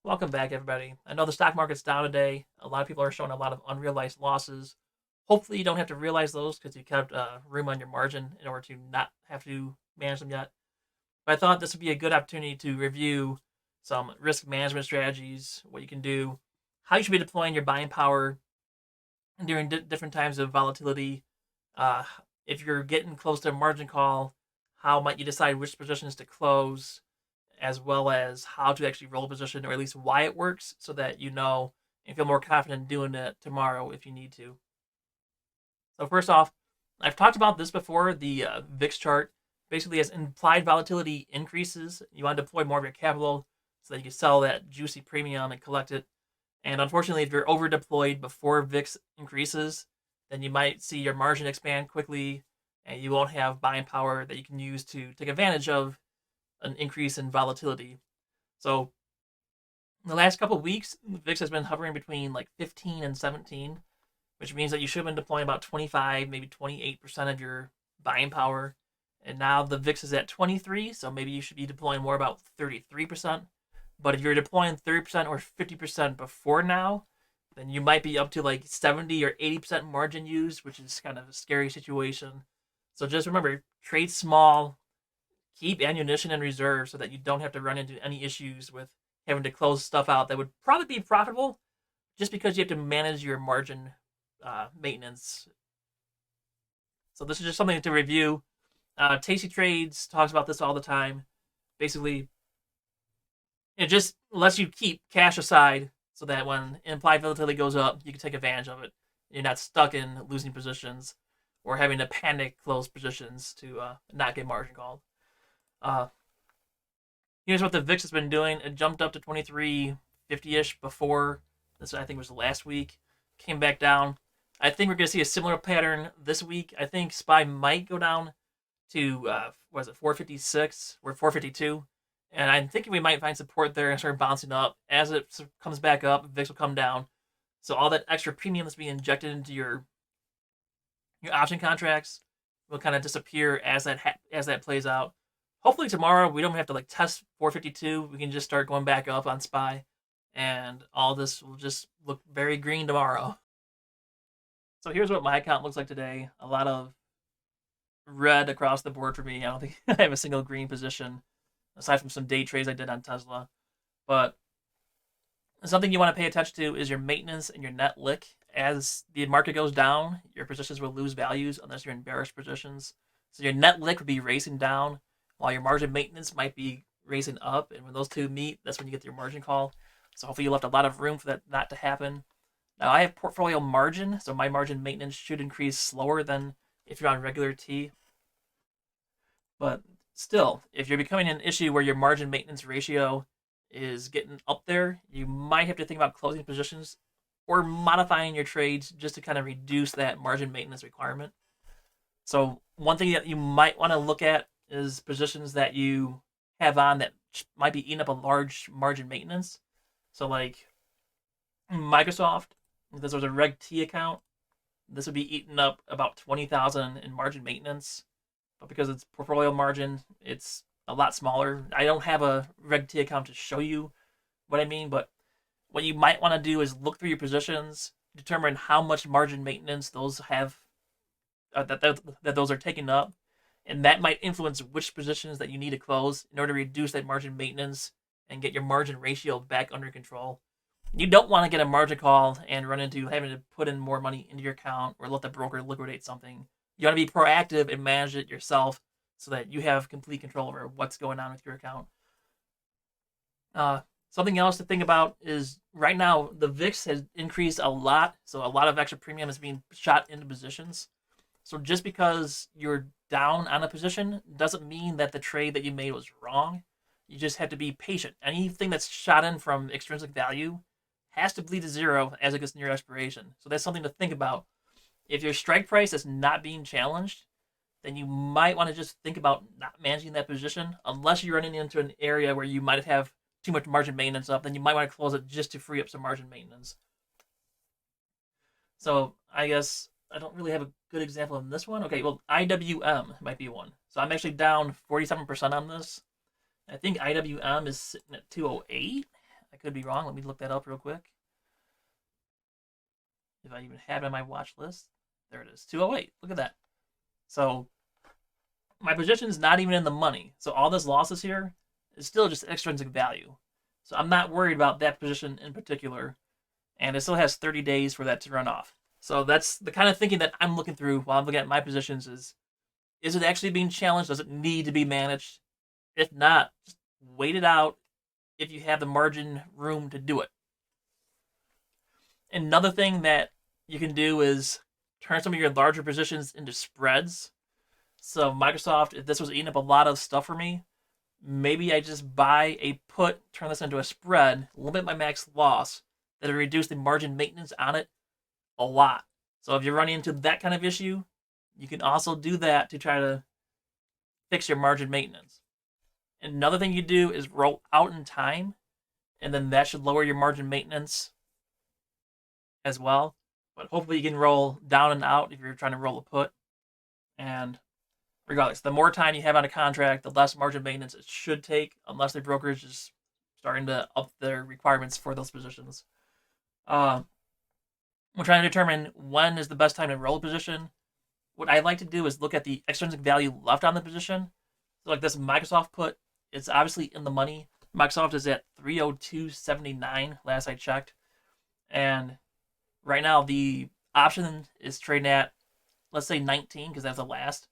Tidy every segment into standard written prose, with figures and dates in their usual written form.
Welcome back, everybody. I know the stock market's down today. A lot of people are showing a lot of unrealized losses. Hopefully, you don't have to realize those because you kept room on your margin in order to not have to manage them yet. But I thought this would be a good opportunity to review some risk management strategies, what you can do, how you should be deploying your buying power during different times of volatility. Uh, if you're getting close to a margin call, how might you decide which positions to close? As well as how to actually roll a position, or at least why it works, so that you know and feel more confident doing it tomorrow if you need to. So first off, I've talked about this before. The VIX chart basically, as implied volatility increases, you want to deploy more of your capital so that you can sell that juicy premium and collect it. And unfortunately, if you're over deployed before VIX increases, then you might see your margin expand quickly, and you won't have buying power that you can use to take advantage of an increase in volatility. So the last couple of weeks, VIX has been hovering between like 15 and 17, which means that you should have been deploying about 25, maybe 28% of your buying power. And now the VIX is at 23, so maybe you should be deploying more about 33%. But if you're deploying 30% or 50% before now, then you might be up to like 70 or 80% margin used, which is kind of a scary situation. So just remember, trade small, keep ammunition in reserve so that you don't have to run into any issues with having to close stuff out that would probably be profitable just because you have to manage your margin maintenance. So this is just something to review. Tasty Trades talks about this all the time. Basically, it just lets you keep cash aside so that when implied volatility goes up, you can take advantage of it. You're not stuck in losing positions or having to panic close positions to not get margin called. Uh, Here's what the VIX has been doing. It jumped up to 2350-ish before. This, I think, was last week. Came back down. I think we're going to see a similar pattern this week. I think SPY might go down to, what is it, 456 or 452. And I'm thinking we might find support there and start bouncing up. As it comes back up, VIX will come down. So all that extra premium that's being injected into your option contracts will kind of disappear as that plays out. Hopefully tomorrow we don't have to like test 452. We can just start going back up on SPY, and all this will just look very green tomorrow. So here's what my account looks like today. A lot of red across the board for me. I don't think I have a single green position aside from some day trades I did on Tesla. But something you want to pay attention to is your maintenance and your net lick. As the market goes down, your positions will lose values unless you're in bearish positions. So your net lick would be racing down, while your margin maintenance might be racing up. And when those two meet, that's when you get your margin call. So hopefully you left a lot of room for that not to happen. Now I have portfolio margin, so my margin maintenance should increase slower than if you're on regular T. But still, if you're becoming an issue where your margin maintenance ratio is getting up there, you might have to think about closing positions or modifying your trades just to kind of reduce that margin maintenance requirement. So one thing that you might want to look at is positions that you have on that might be eating up a large margin maintenance. So like Microsoft, if this was a Reg T account, this would be eating up about 20,000 in margin maintenance. But because it's portfolio margin, it's a lot smaller. I don't have a Reg T account to show you what I mean, but what you might want to do is look through your positions, determine how much margin maintenance those have, that those are taking up, and that might influence which positions that you need to close in order to reduce that margin maintenance and get your margin ratio back under control. You don't want to get a margin call and run into having to put in more money into your account or let the broker liquidate something. You want to be proactive and manage it yourself so that you have complete control over what's going on with your account. Something else to think about is right now the VIX has increased a lot, so a lot of extra premium is being shot into positions. So just because you're down on a position doesn't mean that the trade that you made was wrong. You just have to be patient. Anything that's shot in from extrinsic value has to bleed to zero as it gets near expiration. So that's something to think about. If your strike price is not being challenged, then you might want to just think about not managing that position unless you're running into an area where you might have too much margin maintenance up. Then you might want to close it just to free up some margin maintenance. So I guess I don't really have a good example in this one. Okay, well, IWM might be one. So I'm actually down 47% on this. I think IWM is sitting at 208. could be wrong. Let me look that up real quick. If I even have it on my watch list. There it is. 208. Look at that. So my position's not even in the money. So all this losses here is still just extrinsic value. So I'm not worried about that position in particular. And it still has 30 days for that to run off. So that's the kind of thinking that I'm looking through while I'm looking at my positions is it actually being challenged? Does it need to be managed? If not, just wait it out if you have the margin room to do it. Another thing that you can do is turn some of your larger positions into spreads. So Microsoft, if this was eating up a lot of stuff for me, maybe I just buy a put, turn this into a spread, limit my max loss, that'll reduce the margin maintenance on it a lot. So if you're running into that kind of issue, you can also do that to try to fix your margin maintenance. Another thing you do is roll out in time, and then that should lower your margin maintenance as well. But hopefully you can roll down and out if you're trying to roll a put. And regardless, the more time you have on a contract, the less margin maintenance it should take, unless the brokerage is starting to up their requirements for those positions. We're trying to determine when is the best time to roll a position. What I like to do is look at the extrinsic value left on the position. So like this Microsoft put, it's obviously in the money. Microsoft is at 302.79 last I checked. And right now the option is trading at, let's say 19, because that's the last.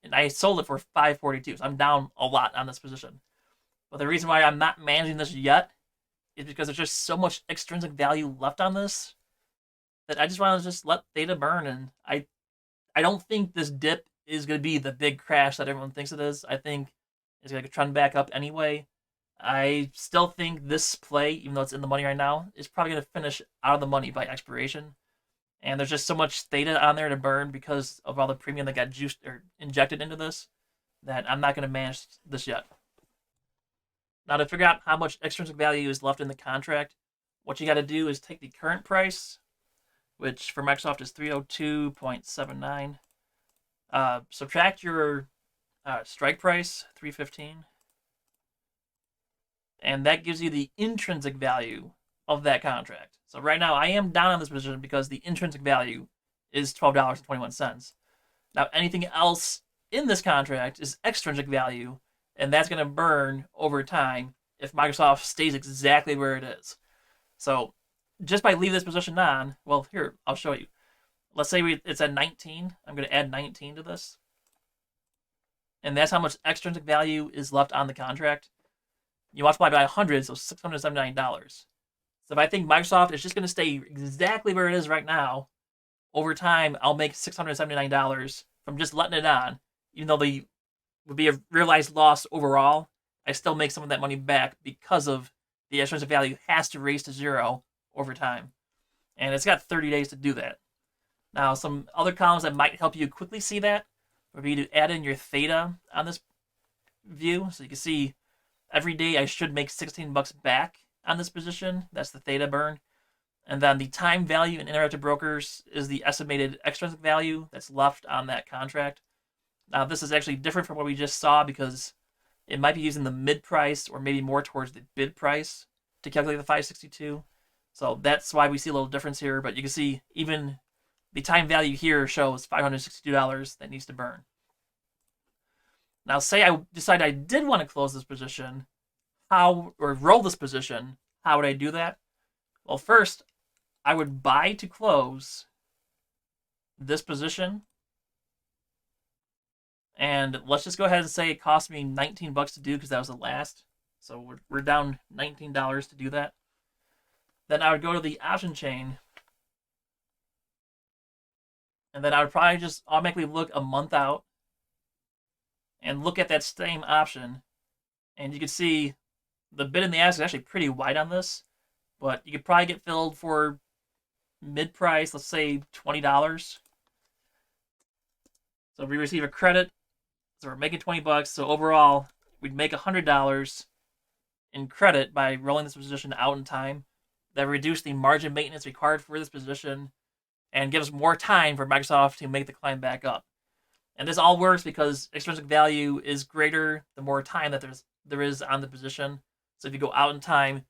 And I sold it for 542, so I'm down a lot on this position. But the reason why I'm not managing this yet is because there's just so much extrinsic value left on this that I just want to just let theta burn. And I don't think this dip is going to be the big crash that everyone thinks it is. I think it's going to trend back up anyway. I still think this play, even though it's in the money right now, is probably going to finish out of the money by expiration. And there's just so much theta on there to burn because of all the premium that got juiced or injected into this that I'm not going to manage this yet. Now, to figure out how much extrinsic value is left in the contract, what you got to do is take the current price, which for Microsoft is 302.79. Subtract your strike price, 315. And that gives you the intrinsic value of that contract. So right now I am down on this position because the intrinsic value is $12.21. Now anything else in this contract is extrinsic value, and that's going to burn over time if Microsoft stays exactly where it is. So just by leaving this position on, well, here, I'll show you. Let's say it's at 19. I'm going to add 19 to this. And that's how much extrinsic value is left on the contract. You multiply by 100, so $679. So if I think Microsoft is just going to stay exactly where it is right now, over time, I'll make $679 from just letting it on. Even though the would be a realized loss overall, I still make some of that money back because of the extrinsic value has to raise to zero over time. And it's got 30 days to do that. Now, some other columns that might help you quickly see that would be to add in your theta on this view. So you can see every day I should make $16 back on this position. That's the theta burn. And then the time value in interactive brokers is the estimated extrinsic value that's left on that contract. Now, this is actually different from what we just saw because it might be using the mid price or maybe more towards the bid price to calculate the 562. So that's why we see a little difference here. But you can see even the time value here shows $562 that needs to burn. Now, say I decide I did want to close this position, or roll this position, how would I do that? Well, first, I would buy to close this position. And let's just go ahead and say it cost me $19 to do because that was the last. So we're down $19 to do that. Then I would go to the option chain. And then I would probably just automatically look a month out and look at that same option. And you can see the bid and the ask is actually pretty wide on this. But you could probably get filled for mid-price, let's say $20. So we receive a credit. So we're making $20. So overall, we'd make $100 in credit by rolling this position out in time. That reduced the margin maintenance required for this position and gives more time for Microsoft to make the climb back up. And this all works because extrinsic value is greater the more time that there is on the position. So if you go out in time,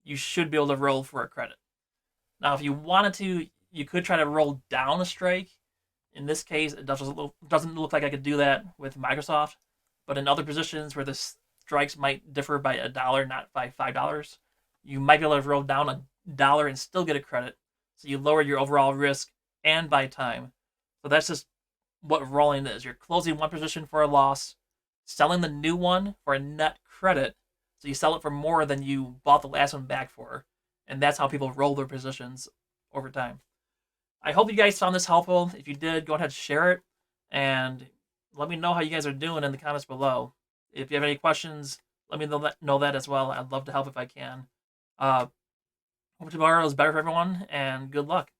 you should be able to roll for a credit. Now, if you wanted to, you could try to roll down a strike. In this case, it doesn't look like I could do that with Microsoft, but in other positions where the strikes might differ by $1, not by $5, you might be able to roll down $1 and still get a credit. So you lower your overall risk and buy time. So that's just what rolling is. You're closing one position for a loss, selling the new one for a net credit. So you sell it for more than you bought the last one back for. And that's how people roll their positions over time. I hope you guys found this helpful. If you did, go ahead and share it. And let me know how you guys are doing in the comments below. If you have any questions, let me know that as well. I'd love to help if I can. Hope tomorrow is better for everyone, and good luck.